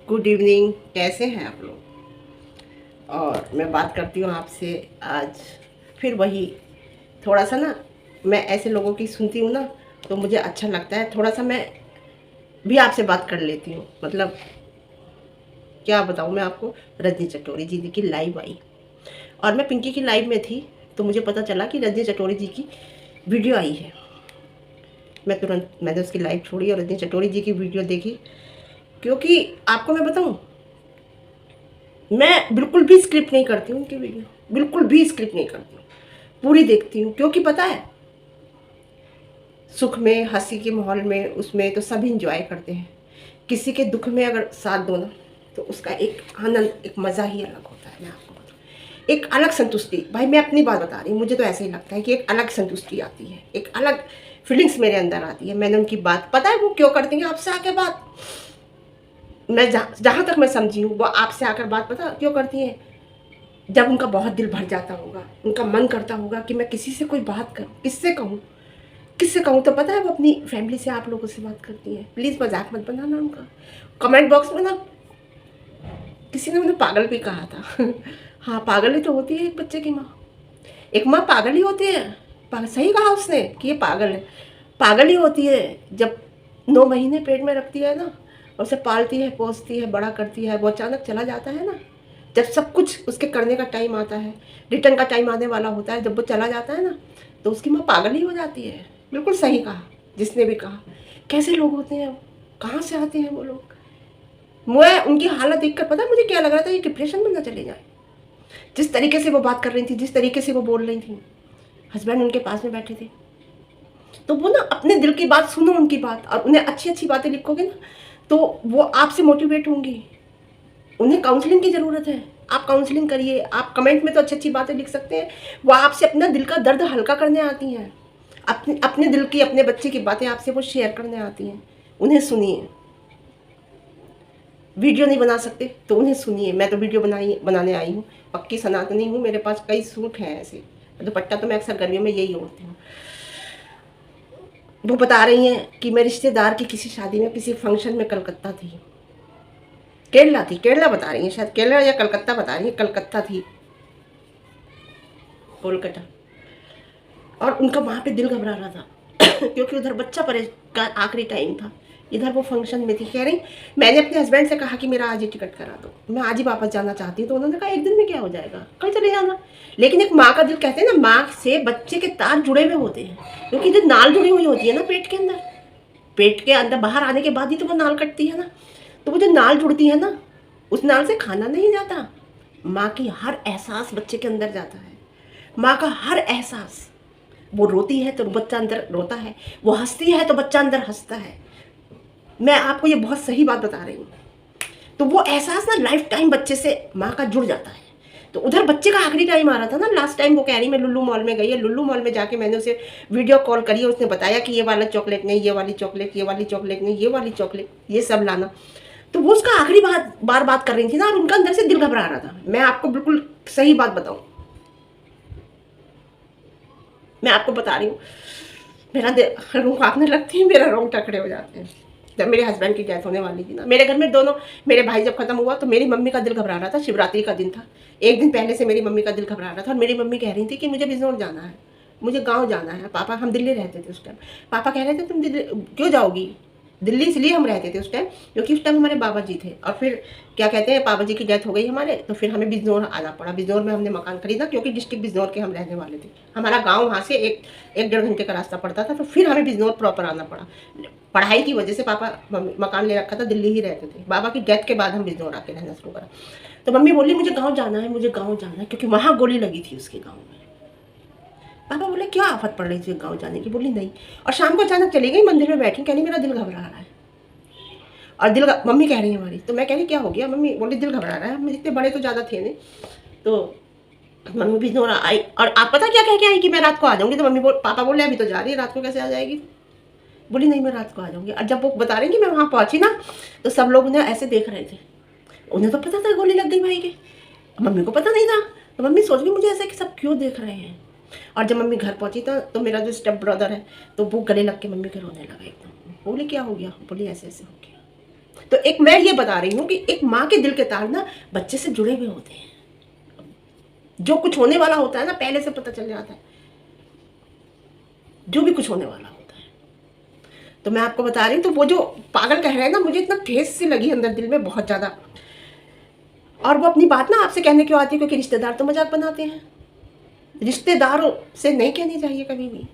Good evening. कैसे हैं आप लोग? और मैं बात करती हूँ आपसे आज फिर वही थोड़ा सा ना, मैं ऐसे लोगों की सुनती हूँ ना तो मुझे अच्छा लगता है, थोड़ा सा मैं भी आपसे बात कर लेती हूँ। मतलब क्या बताऊँ मैं आपको। रजनी चटोरी जी की लाइव आई और मैं पिंकी की लाइव में थी, तो मुझे पता चला कि रजनी चटोरी जी की वीडियो आई है। मैंने उसकी लाइव छोड़ी और रजनी चटोरी जी की वीडियो देखी, क्योंकि आपको मैं बताऊँ, मैं बिल्कुल भी स्क्रिप्ट नहीं करती हूँ उनकी वीडियो, बिल्कुल भी स्क्रिप्ट नहीं करती हूँ, पूरी देखती हूँ। क्योंकि पता है, सुख में हंसी के माहौल में उसमें तो सभी इंजॉय करते हैं। किसी के दुख में अगर साथ दो ना तो उसका एक आनंद, एक मज़ा ही अलग होता है। मैं आपको बताऊँ, एक अलग संतुष्टि, भाई मैं अपनी बात बता रही हूँ, मुझे तो ऐसे ही लगता है कि एक अलग संतुष्टि आती है, एक अलग फीलिंग्स मेरे अंदर आती है। मैंने उनकी बात, पता है वो क्यों करती हैं आपसे आके बात, मैं जहाँ तक मैं समझी हूँ, वो आपसे आकर बात पता क्यों करती हैं? जब उनका बहुत दिल भर जाता होगा, उनका मन करता होगा कि मैं किसी से कोई बात करूं, किससे कहूं, किससे कहूं, तो पता है वो अपनी फैमिली से, आप लोगों से बात करती हैं। प्लीज़ मजाक मत बनाना उनका। कमेंट बॉक्स में ना किसी ने उन्हें पागल भी कहा था। हाँ, पागल ही तो होती है एक बच्चे की माँ। एक माँ पागल ही होती है। सही कहा उसने कि ये पागल है। पागल ही होती है जब 9 महीने पेट में रखती है ना, और उसे पालती है, पोसती है, बड़ा करती है, वो अचानक चला जाता है ना, जब सब कुछ उसके करने का टाइम आता है, रिटर्न का टाइम आने वाला होता है, जब वो चला जाता है ना, तो उसकी माँ पागल ही हो जाती है। बिल्कुल सही कहा जिसने भी कहा। कैसे लोग होते हैं, कहाँ से आते हैं वो लोग। मैं उनकी हालत देखकर पता है मुझे क्या लग रहा था, ये डिप्रेशन में ना चले जाए। जिस तरीके से वो बात कर रही थी, जिस तरीके से वो बोल रही थी, हस्बैंड उनके पास में बैठे थे, तो वो ना अपने दिल की बात सुनो, उनकी बात, और उन्हें अच्छी अच्छी बातें लिखोगे ना तो वो आपसे मोटिवेट होंगी। उन्हें काउंसलिंग की ज़रूरत है, आप काउंसलिंग करिए। आप कमेंट में तो अच्छी अच्छी बातें लिख सकते हैं, वो आपसे अपना दिल का दर्द हल्का करने आती हैं। अपने अपने दिल की, अपने बच्चे की बातें आपसे वो शेयर करने आती हैं। उन्हें सुनिए। वीडियो नहीं बना सकते तो उन्हें सुनिए। मैं तो वीडियो बनाने आई हूँ, पक्की सनातनी हूँ। मेरे पास कई सूट हैं ऐसे, दुपट्टा तो मैं अक्सर गर्मियों में यही ओढ़ती हूँ। वो बता रही हैं कि मैं रिश्तेदार की किसी शादी में, किसी फंक्शन में कलकत्ता थी, केरला थी, केरला बता रही हैं, शायद केरला या कलकत्ता बता रही हैं, कलकत्ता थी, कोलकाता। और उनका वहाँ पे दिल घबरा रहा था क्योंकि उधर बच्चा का आखिरी टाइम था, इधर वो फंक्शन में थी। कह रही मैंने अपने हस्बैंड से कहा कि मेरा आज ही टिकट करा दो, मैं आज ही वापस जाना चाहती हूँ। तो उन्होंने कहा एक दिन में क्या हो जाएगा, कल चले जाना। लेकिन एक माँ का दिल, कहते हैं ना, माँ से बच्चे के तार जुड़े हुए होते हैं, क्योंकि जो नाल जुड़ी हुई होती है ना पेट के अंदर, पेट के अंदर बाहर आने के बाद ही तो वो नाल कटती है ना, तो वो जो नाल जुड़ती है ना, उस नाल से खाना नहीं जाता। माँ की हर एहसास बच्चे के अंदर जाता है, माँ का हर एहसास। वो रोती है तो बच्चा अंदर रोता है, वो हंसती है तो बच्चा अंदर हंसता है। मैं आपको ये बहुत सही बात बता रही हूँ। तो वो एहसास ना लाइफ टाइम बच्चे से माँ का जुड़ जाता है। तो उधर बच्चे का आखिरी टाइम आ रहा था ना, लास्ट टाइम वो कह रही मैं लुल्लू मॉल में गई है, लुल्लू मॉल में जाके मैंने उसे वीडियो कॉल करी है, उसने बताया कि ये वाला चॉकलेट नहीं, ये वाली चॉकलेट, ये वाली चॉकलेट नहीं, ये वाली चॉकलेट, ये सब लाना। तो वो उसका आखिरी बात कर रही थी ना, और उनका अंदर से दिल घबरा रहा था। मैं आपको बिल्कुल सही बात बताऊँ, मैं आपको बता रही हूँ, मेरा रोंग कांपने लगती है, मेरा रोंगटा खड़े हो जाते हैं। जब मेरे हस्बैंड की डेथ होने वाली थी ना, मेरे घर में दोनों, मेरे भाई जब खत्म हुआ तो मेरी मम्मी का दिल घबरा रहा था। शिवरात्रि का दिन था, एक दिन पहले से मेरी मम्मी का दिल घबरा रहा था, और मेरी मम्मी कह रही थी कि मुझे बिजनौर जाना है, मुझे गांव जाना है। पापा, हम दिल्ली रहते थे उस टाइम, पापा कह रहे थे तुम दिल्ली क्यों जाओगी। दिल्ली इसलिए हम रहते थे उस टाइम क्योंकि उस टाइम हमारे बाबा जी थे, और फिर क्या कहते हैं, पापा जी की डेथ हो गई हमारे, तो फिर हमें बिजनौर आना पड़ा। बिजनौर में हमने मकान खरीदा, क्योंकि डिस्ट्रिक्ट बिजनौर के हम रहने वाले थे। हमारा गांव वहाँ से एक 1-1.5 घंटे का रास्ता पड़ता था, तो फिर हमें बिजनौर प्रॉपर आना पड़ा। पढ़ाई की वजह से पापा मकान ले रखा था, दिल्ली ही रहते थे। बाबा की डेथ के बाद हम बिजनौर आके रहना शुरू करा। तो मम्मी बोली मुझे गाँव जाना है, मुझे गाँव जाना है, क्योंकि वहाँ गोली लगी थी उसके गाँव में। पापा बोले क्या आफत पड़ रही थी गाँव जाने की, बोली नहीं। और शाम को अचानक चली गई, मंदिर में बैठी, कहनी मेरा दिल घबरा रहा है। और मम्मी कह रही है हमारी, तो मैं कह रही क्या हो गया, मम्मी बोली दिल घबरा रहा है। हम जितने बड़े तो ज़्यादा थे नहीं, तो मम्मी भी नोरा आई, और आप पता क्या कह के आई कि मैं रात को आ जाऊंगी। तो पापा बोले अभी तो जा रही है, रात को कैसे आ जाएगी। बोली नहीं मैं रात को आ जाऊंगी। और जब वो बता रही कि मैं वहाँ पहुंची ना, तो सब लोग उन्हें ऐसे देख रहे थे। उन्हें तो पता था गोली लग गई भाई के, मम्मी को पता नहीं था। तो मम्मी सोच रही मुझे ऐसे कि सब क्यों देख रहे हैं। और जब मम्मी घर पहुंची तो मेरा जो स्टेप ब्रदर है, तो वो गले लग के मम्मी के रोने लगा एकदम। बोले क्या हो गया, बोली ऐसे ऐसे हो गया। तो एक मैं ये बता रही हूँ कि एक माँ के दिल के तार ना बच्चे से जुड़े हुए होते हैं। जो कुछ होने वाला होता है ना पहले से पता चल जाता है, जो भी कुछ होने वाला होता है। तो मैं आपको बता रही हूँ, तो वो जो पागल कह रहे हैं ना, मुझे इतना ठेस सी लगी अंदर दिल में बहुत ज़्यादा। और वो अपनी बात ना आपसे कहने क्यों आती है, क्योंकि रिश्तेदार तो मजाक बनाते हैं। रिश्तेदारों से नहीं कहनी चाहिए कभी भी,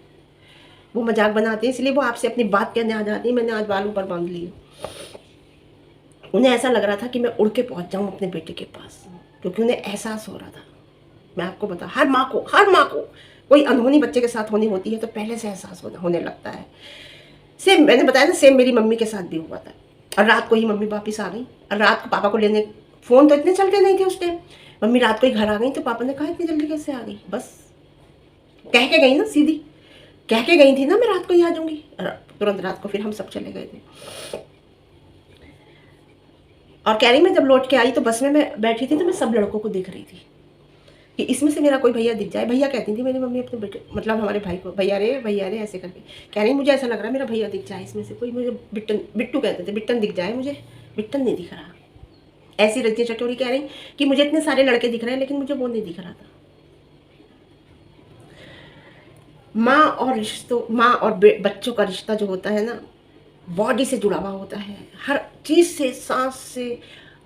वो मजाक बनाते हैं, इसलिए वो आपसे अपनी बात कहने आ जाती है। मैंने आज बालों पर बांध ली। उन्हें ऐसा लग रहा था कि मैं उड़ के पहुंच जाऊं अपने बेटे के पास, क्योंकि उन्हें एहसास हो रहा था। मैं आपको बता, हर माँ को कोई अनहोनी बच्चे के साथ होनी होती है तो पहले से एहसास होने लगता है। सेम मैंने बताया ना, सेम मेरी मम्मी के साथ भी हुआ था। और रात को ही मम्मी वापिस आ गई, और रात को पापा को लेने, फ़ोन तो इतने चलते नहीं थे उस टाइम। मम्मी रात को ही घर आ गई, तो पापा ने कहा इतनी जल्दी कैसे आ गई, बस कह के गई ना, सीधी कह के गई थी ना मैं रात को ही आ जाऊंगी। तुरंत रात को फिर हम सब चले गए थे। और कह रही मैं जब लौट के आई तो बस में मैं बैठी थी, तो मैं सब लड़कों को देख रही थी कि इसमें से मेरा कोई भैया दिख जाए। भैया कहती थी मेरी मम्मी अपने बेटे, मतलब हमारे भाई को, भैया रे ऐसे करके कह रही मुझे ऐसा लग रहा है मेरा भैया दिख जाए इसमें से कोई, मुझे बिट्टू कहते थे, बिट्टन दिख जाए मुझे। बिट्टन नहीं दिख रहा। ऐसी रजनी चटोरी कह रही कि मुझे इतने सारे लड़के दिख रहे हैं लेकिन मुझे वो नहीं दिख रहा था। माँ और बच्चों का रिश्ता जो होता है ना, बॉडी से जुड़ा हुआ होता है, हर चीज़ से, सांस से,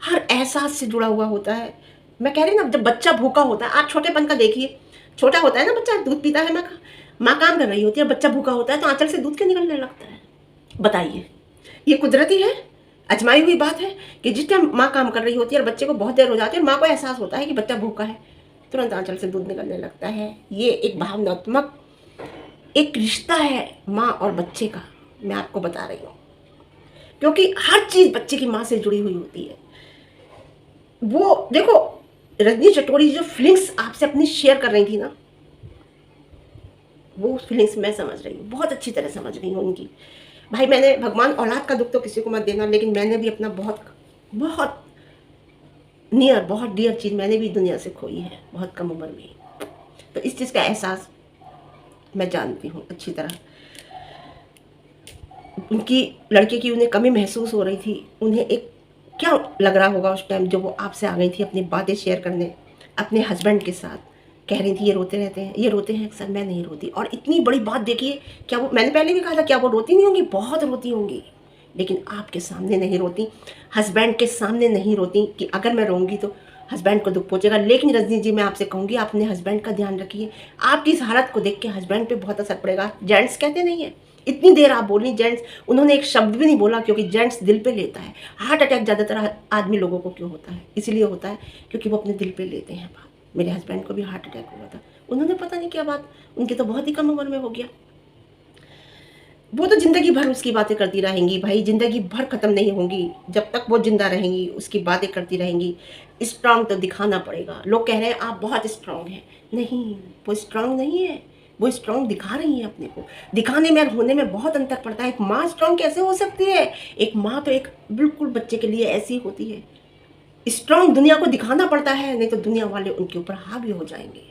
हर एहसास से जुड़ा हुआ होता है। मैं कह रही ना, जब बच्चा भूखा होता है, आप छोटेपन का देखिए, छोटा होता है ना बच्चा, दूध पीता है, माँ काम कर रही होती है, बच्चा भूखा होता है तो आंचल से दूध क्यों निकलने लगता है? बताइए, ये कुदरती है, अजमाई हुई बात है कि जिस टाइम माँ काम कर रही होती है और बच्चे को बहुत देर हो जाती है और माँ को एहसास होता है कि बच्चा भूखा है, तुरंत आंचल से दूध निकलने लगता है। ये एक भावनात्मक एक रिश्ता है माँ और बच्चे का, मैं आपको बता रही हूँ, क्योंकि हर चीज़ बच्चे की माँ से जुड़ी हुई होती है। वो देखो, रजनी चटोरी जो फीलिंग्स आपसे अपनी शेयर कर रही थी ना, वो फीलिंग्स मैं समझ रही हूँ, बहुत अच्छी तरह समझ रही हूँ उनकी। भाई मैंने, भगवान औलाद का दुख तो किसी को मत देना, लेकिन मैंने भी अपना बहुत बहुत बहुत डियर चीज़ मैंने भी दुनिया से खोई है बहुत कम उम्र में। तो इस चीज़ का एहसास मैं जानती हूँ अच्छी तरह। उनकी लड़के की उन्हें कमी महसूस हो रही थी, उन्हें एक क्या लग रहा होगा उस टाइम, जब वो आपसे आ गई थी अपनी बातें शेयर करने अपने हस्बैंड के साथ। कह रही थी ये रोते रहते हैं, ये रोते हैं। सर मैं नहीं रोती। और इतनी बड़ी बात देखिए, क्या वो, मैंने पहले भी कहा था, क्या वो रोती नहीं होंगी? बहुत रोती होंगी, लेकिन आपके सामने नहीं रोती, हस्बैंड के सामने नहीं रोती कि अगर मैं रोऊंगी तो हस्बैंड को दुख पहुंचेगा। लेकिन रजनी जी, मैं आपसे कहूँगी, आप अपने हस्बैंड का ध्यान रखिए। आपकी इस हालत को देख के हस्बैंड पे बहुत असर पड़ेगा। जेंट्स कहते नहीं है, इतनी देर आप बोली जेंट्स, उन्होंने एक शब्द भी नहीं बोला, क्योंकि जेंट्स दिल पे लेता है। हार्ट अटैक ज़्यादातर आदमी लोगों को क्यों होता है? इसीलिए होता है क्योंकि वो अपने दिल पे लेते हैं बात। मेरे हस्बैंड को भी हार्ट अटैक हुआ था, उन्होंने पता नहीं क्या बात, उनकी तो बहुत ही कम उम्र में हो गया। वो तो ज़िंदगी भर उसकी बातें करती रहेंगी भाई, ज़िंदगी भर ख़त्म नहीं होंगी। जब तक वो जिंदा रहेंगी उसकी बातें करती रहेंगी। स्ट्रांग तो दिखाना पड़ेगा। लोग कह रहे हैं आप बहुत स्ट्रांग हैं, नहीं, वो स्ट्रांग नहीं है, वो स्ट्रांग दिखा रही है अपने को। दिखाने में और होने में बहुत अंतर पड़ता है। एक माँ स्ट्रांग कैसे हो सकती है? एक माँ तो एक बिल्कुल बच्चे के लिए ऐसी होती है। स्ट्रांग दुनिया को दिखाना पड़ता है, नहीं तो दुनिया वाले उनके ऊपर हावी हो जाएंगे,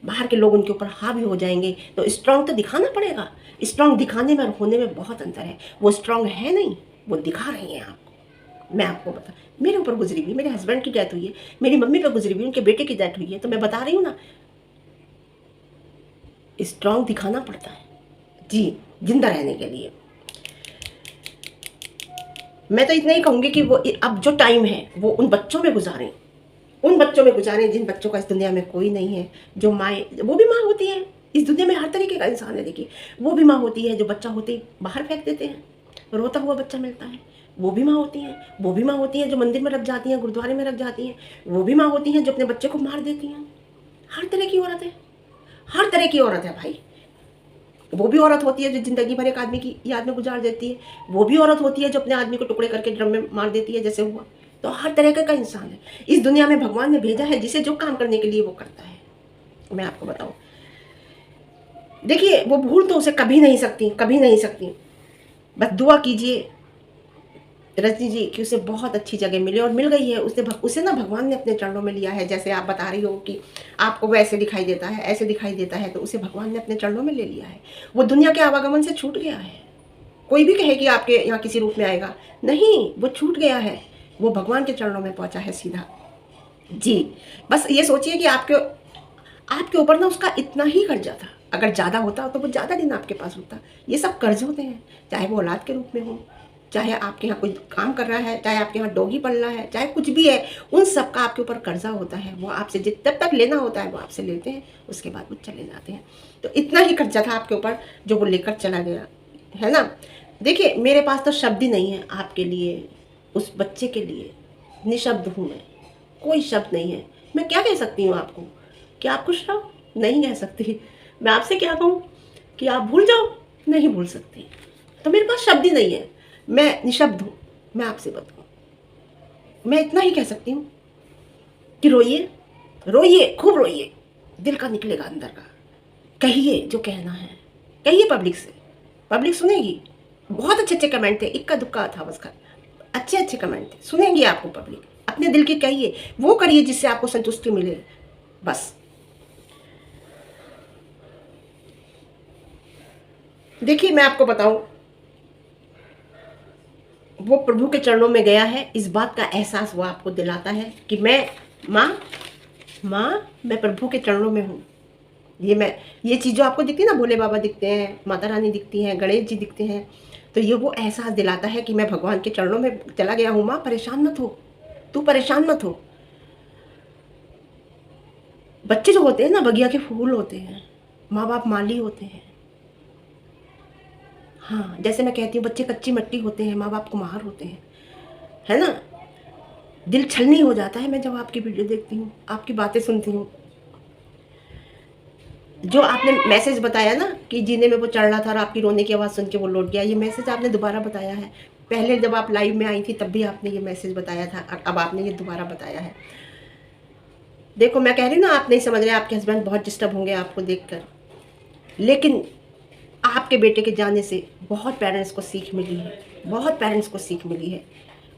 बाहर के लोग उनके ऊपर हावी हो जाएंगे। तो स्ट्रांग तो दिखाना पड़ेगा। स्ट्रांग दिखाने में और होने में बहुत अंतर है। वो स्ट्रांग है नहीं, वो दिखा रही हैं आपको। मैं आपको बता, मेरे ऊपर गुजरी हुई, मेरे हस्बैंड की डेथ हुई है, मेरी मम्मी पर गुजरी हुई, उनके बेटे की डेथ हुई है, तो मैं बता रही हूँ ना, स्ट्रांग दिखाना पड़ता है जी, जिंदा रहने के लिए। मैं तो इतना ही कहूँगी कि वो अब जो टाइम है वो उन बच्चों में गुजारें, उन बच्चों में गुजारें जिन बच्चों का इस दुनिया में कोई नहीं है। जो माएँ, वो भी माँ होती हैं, इस दुनिया में हर तरीके का इंसान है। देखिए, वो भी माँ होती है जो बच्चा होते ही बाहर फेंक देते हैं, रोता हुआ बच्चा मिलता है, वो भी माँ होती हैं। वो भी माँ होती हैं जो मंदिर में रख जाती हैं, गुरुद्वारे में रख जाती हैं। वो भी माँ होती हैं जो अपने बच्चे को मार देती हैं। हर तरह की औरत है, हर तरह की औरत है भाई। वो भी औरत होती है जो जिंदगी भर एक आदमी की याद में गुजार देती है। वो भी औरत होती है जो अपने आदमी को टुकड़े करके ड्रम में मार देती है, जैसे हुआ। तो हर तरह का इंसान है इस दुनिया में, भगवान ने भेजा है, जिसे जो काम करने के लिए वो करता है। मैं आपको बताऊं, देखिए, वो भूल तो उसे कभी नहीं सकती, कभी नहीं सकती। बस दुआ कीजिए रजनी जी कि उसे बहुत अच्छी जगह मिले, और मिल गई है। उसे ना भगवान ने अपने चरणों में लिया है। जैसे आप बता रही हो कि आपको वो ऐसे दिखाई देता है, ऐसे दिखाई देता है, तो उसे भगवान ने अपने चरणों में ले लिया है। वो दुनिया के आवागमन से छूट गया है। कोई भी कहे कि आपके यहाँ किसी रूप में आएगा, नहीं, वो छूट गया है, वो भगवान के चरणों में पहुँचा है सीधा। जी, बस ये सोचिए कि आपके आपके ऊपर ना उसका इतना ही कर्जा था। अगर ज़्यादा होता तो वो ज़्यादा दिन आपके पास होता। ये सब कर्ज होते हैं, चाहे वो औलाद के रूप में हो, चाहे आपके यहाँ कोई काम कर रहा है, चाहे आपके यहाँ डॉगी पल रहा है, चाहे कुछ भी है, उन सब का आपके ऊपर कर्जा होता है। वो आपसे जब तक लेना होता है वो आपसे लेते हैं, उसके बाद वो चले जाते हैं। तो इतना ही कर्जा था आपके ऊपर जो वो लेकर चला गया, है ना। देखिए, मेरे पास तो शब्द ही नहीं है आपके लिए, उस बच्चे के लिए निशब्द हूँ मैं, कोई शब्द नहीं है। मैं क्या कह सकती हूँ आपको कि आप खुश रहो? नहीं कह सकती। मैं आपसे क्या कहूँ कि आप भूल जाओ? नहीं भूल सकती। तो मेरे पास शब्द ही नहीं है, मैं निशब्द हूँ। मैं आपसे बताऊँ, मैं इतना ही कह सकती हूँ कि रोइए, रोइए, खूब रोइए, दिल का निकलेगा अंदर का। कहिए जो कहना है, कहिए पब्लिक से, पब्लिक सुनेगी। बहुत अच्छे अच्छे कमेंट थे, इक्का दुक्का था बस का, अच्छे अच्छे कमेंट थे, सुनेंगी आपको पब्लिक। अपने दिल की कहिए, वो करिए जिससे आपको संतुष्टि मिले, बस। देखिए, मैं आपको बताऊं, वो प्रभु के चरणों में गया है, इस बात का एहसास वो आपको दिलाता है कि मैं मैं प्रभु के चरणों में हूँ। ये चीज़ जो आपको दिखती है ना, भोले बाबा दिखते हैं, माता रानी दिखती हैं, गणेश जी दिखते हैं, तो ये वो एहसास दिलाता है कि मैं भगवान के चरणों में चला गया हूँ। माँ, परेशान मत हो, तू परेशान मत हो। बच्चे जो होते हैं ना, बगिया के फूल होते हैं, माँ बाप माली होते हैं। हाँ, जैसे मैं कहती हूँ, बच्चे कच्ची मिट्टी होते हैं, माँ बाप कुम्हार होते हैं, है ना। दिल छलनी हो जाता है मैं जब आपकी वीडियो देखती हूँ, आपकी बातें सुनती हूँ। जो आपने मैसेज बताया ना कि जीने में वो चढ़ रहा था और आपकी रोने की आवाज़ सुन के वो लौट गया, ये मैसेज आपने दोबारा बताया है। पहले जब आप लाइव में आई थी तब भी आपने ये मैसेज बताया था, और अब आपने ये दोबारा बताया है। देखो, मैं कह रही हूँ ना, आप नहीं समझ रहे, आपके हस्बैंड बहुत डिस्टर्ब होंगे आपको देखकर, लेकिन आपके बेटे के जाने से बहुत पेरेंट्स को सीख मिली है, बहुत पेरेंट्स को सीख मिली है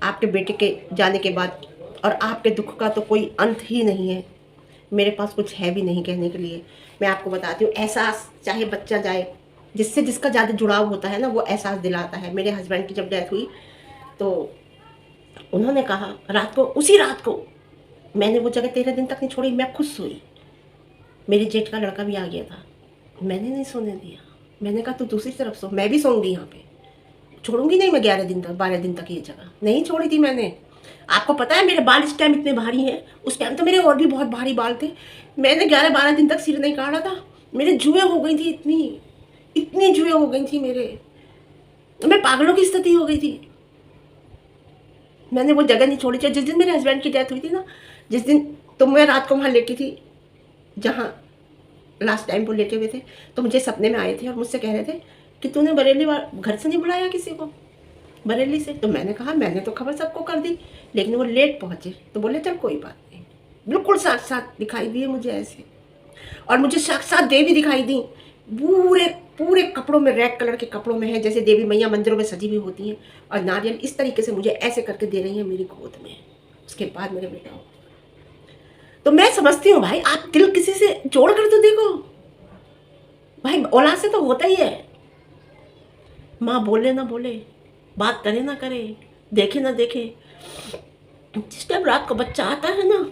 आपके बेटे के जाने के बाद। और आपके दुख का तो कोई अंत ही नहीं है, मेरे पास कुछ है भी नहीं कहने के लिए। मैं आपको बताती हूँ, एहसास चाहे बच्चा जाए, जिससे जिसका ज़्यादा जुड़ाव होता है ना, वो एहसास दिलाता है। मेरे हस्बैंड की जब डेथ हुई तो उन्होंने कहा, रात को, उसी रात को मैंने वो जगह 13 दिन तक नहीं छोड़ी, मैं खुद सोई। मेरे जेठ का लड़का भी आ गया था, मैंने नहीं सोने दिया। मैंने कहा, तू दूसरी तरफ सो, मैं भी सोऊंगी यहाँ पे, छोड़ूंगी नहीं मैं 11 दिन तक, 12 दिन तक ये जगह नहीं छोड़ी थी मैंने। आपको पता है मेरे बाल इस टाइम इतने भारी हैं, उस टाइम तो मेरे और भी बहुत भारी बाल थे। मैंने 11-12 दिन तक सिर नहीं काटा था। मेरे जुए हो गई थी, इतनी इतनी जुए हो गई थी मेरे, मैं पागलों की स्थिति हो गई थी। मैंने वो जगह नहीं छोड़ी थी। जिस दिन मेरे हस्बैंड की डेथ हुई थी ना, जिस दिन, तो मैं रात को वहाँ लेटी थी जहाँ लास्ट टाइम वो लेटे हुए थे। तो मुझे सपने में आए थे और मुझसे कह रहे थे कि तूने बरेली घर से नहीं बुलाया किसी को, बरेली से। तो मैंने कहा, मैंने तो खबर सबको कर दी, लेकिन वो लेट पहुँचे। तो बोले, चल कोई बात नहीं। बिल्कुल साक्षात दिखाई दिए मुझे ऐसे, और मुझे साक्षात देवी दिखाई दी, पूरे पूरे कपड़ों में, रेड कलर के कपड़ों में है, जैसे देवी मैया मंदिरों में सजी हुई होती हैं, और नारियल इस तरीके से मुझे ऐसे करके दे रही हैं मेरी गोद में। उसके बाद मेरे बेटा हो। तो मैं समझती हूँ भाई, आप दिल किसी से जोड़ कर तो देखो भाई, औलाद से तो होता ही है। माँ बोले ना बोले, बात करे ना करे, देखे ना देखे, जिस टाइम रात को बच्चा आता है ना,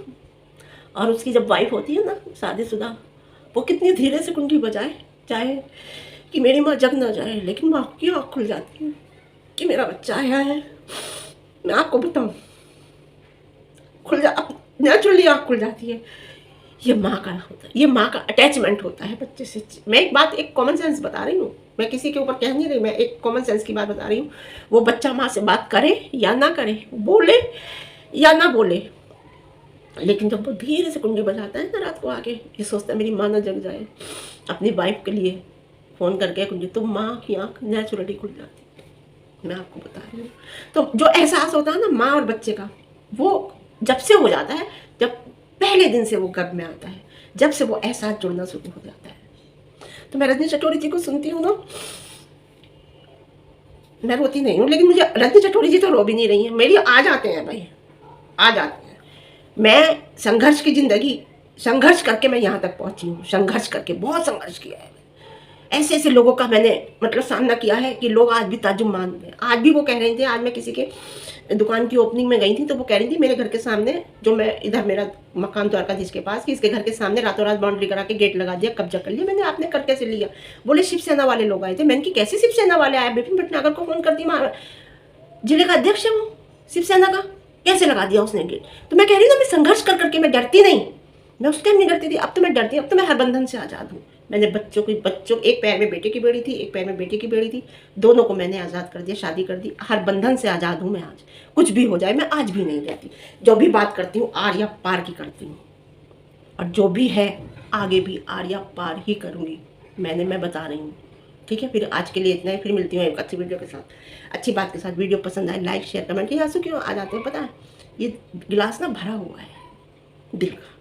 और उसकी जब वाइफ होती है ना शादीशुदा, वो कितनी धीरे से कुंडी बजाए, चाहे कि मेरी माँ जग ना जाए, लेकिन माँ की आँख खुल जाती है कि मेरा बच्चा आया है। मैं आपको बताऊँ, नेचुरली आँख खुल जाती है। ये माँ का होता है, ये माँ का अटैचमेंट होता है बच्चे से। मैं एक कॉमन सेंस बता रही हूँ, मैं किसी के ऊपर कह नहीं रही, मैं एक कॉमन सेंस की बात बता रही हूँ। वो बच्चा माँ से बात करे या ना करे, बोले या ना बोले, लेकिन जब वो धीरे से कुंडी बजाता है ना रात को आके, ये सोचता है मेरी माँ ना जग जाए, अपनी वाइफ के लिए फ़ोन करके कुंडी, तो माँ की आँख नेचुरली खुल जाती है। मैं आपको बता रही हूँ। तो जो एहसास होता है ना माँ और बच्चे का, वो जब से हो जाता है, जब पहले दिन से वो गर्भ में आता है, जब से वो एहसास जुड़ना शुरू हो जाता है। तो मैं रजनी चटोरी जी को सुनती हूँ ना, मैं रोती नहीं हूँ, लेकिन मुझे रजनी चटोरी जी तो रो भी नहीं रही है, मेरी आ जाते हैं भाई, आ जाते हैं। मैं संघर्ष की ज़िंदगी, संघर्ष करके मैं यहाँ तक पहुँची हूँ, संघर्ष करके, बहुत संघर्ष किया है। ऐसे ऐसे लोगों का मैंने मतलब सामना किया है कि लोग आज भी ताज्जुब मान रहे हैं। आज भी वो कह रहे थे, आज मैं किसी के दुकान की ओपनिंग में गई थी तो वो कह रही थी मेरे घर के सामने, जो मैं इधर मेरा मकान द्वारकाधीश के पास, कि इसके घर के सामने रातों रात बाउंड्री करा के गेट लगा दिया, कब्जा कर लिया। मैंने, आपने कर कैसे लिया? बोले शिवसेना वाले लोग आए थे। मैंने कि कैसे शिवसेना वाले आए? विपिन भटनागर को फोन करती, जिले का अध्यक्ष है वो शिवसेना का, कैसे लगा दिया उसने गेट? तो मैं कह रही हूँ ना, मैं संघर्ष कर करके मैं डरती नहीं। मैं उस टाइम नहीं डरती थी, अब तो मैं डरती हूँ। अब तो मैं हर बंधन से आज़ाद हूँ। मैंने बच्चों एक पैर में बेटे की बेड़ी थी, एक पैर में बेटी की बेड़ी थी, दोनों को मैंने आज़ाद कर दिया, शादी कर दी। हर बंधन से आज़ाद हूँ मैं आज। कुछ भी हो जाए मैं आज भी नहीं रहती। जो भी बात करती हूँ आर या पार की करती हूँ, और जो भी है आगे भी आर या पार ही करूँगी। मैं बता रही हूँ। ठीक है, फिर आज के लिए इतना ही। फिर मिलती हूँ एक अच्छी वीडियो के साथ, अच्छी बात के साथ। वीडियो पसंद आए लाइक शेयर कमेंट। ये आंसू क्यों आ जाते हैं पता है? ये गिलास ना भरा हुआ है दिल का।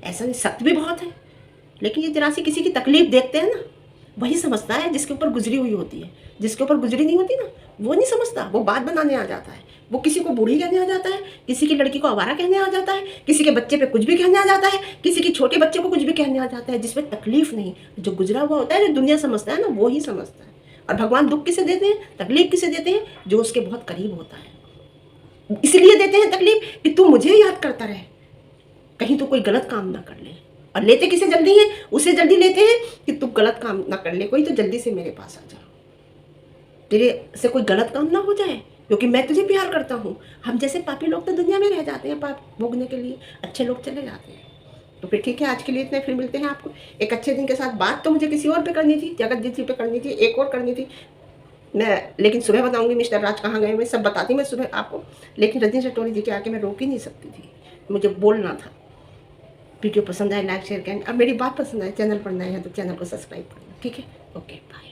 ऐसा नहीं, सख्त भी बहुत है, लेकिन ये जरा सी किसी की तकलीफ देखते हैं ना, वही समझता है जिसके ऊपर गुजरी हुई होती है। जिसके ऊपर गुजरी नहीं होती ना, वो नहीं समझता। वो बात बनाने आ जाता है, वो किसी को बूढ़ी कहने आ जाता है, किसी की लड़की को आवारा कहने आ जाता है, किसी के बच्चे पे कुछ भी कहने आ जाता है, किसी के छोटे बच्चे को कुछ भी कहने आ जाता है, जिसमें तकलीफ नहीं। जो गुजरा हुआ होता है, जो दुनिया समझता है ना, वो ही समझता है। और भगवान दुख किसे देते हैं, तकलीफ किसे देते हैं? जो उसके बहुत करीब होता है। इसलिए देते हैं तकलीफ कि तू मुझे याद करता रहे, कहीं तो कोई गलत काम ना कर ले। और लेते किसे जल्दी है? उसे जल्दी लेते हैं कि तू गलत काम ना कर ले, कोई तो जल्दी से मेरे पास आ जा, तेरे से कोई गलत काम ना हो जाए, क्योंकि मैं तुझे प्यार करता हूँ। हम जैसे पापी लोग तो दुनिया में रह जाते हैं पाप भोगने के लिए, अच्छे लोग चले जाते हैं। तो फिर ठीक है, आज के लिए इतना। फिर मिलते हैं आपको एक अच्छे दिन के साथ। बात तो मुझे किसी और पे करनी थी, जगत जी पे करनी थी, एक और करनी थी मैं, लेकिन सुबह बताऊंगी मिस्टर राज कहाँ गए, मैं सब बताती मैं सुबह आपको। लेकिन रजनी चटोरी जी के आके मैं रोक ही नहीं सकती थी, मुझे बोलना था। वीडियो पसंद आए लाइक शेयर करें। अब मेरी बात पसंद आए, चैनल पर नए हैं तो चैनल को सब्सक्राइब करना। ठीक है, ओके बाय।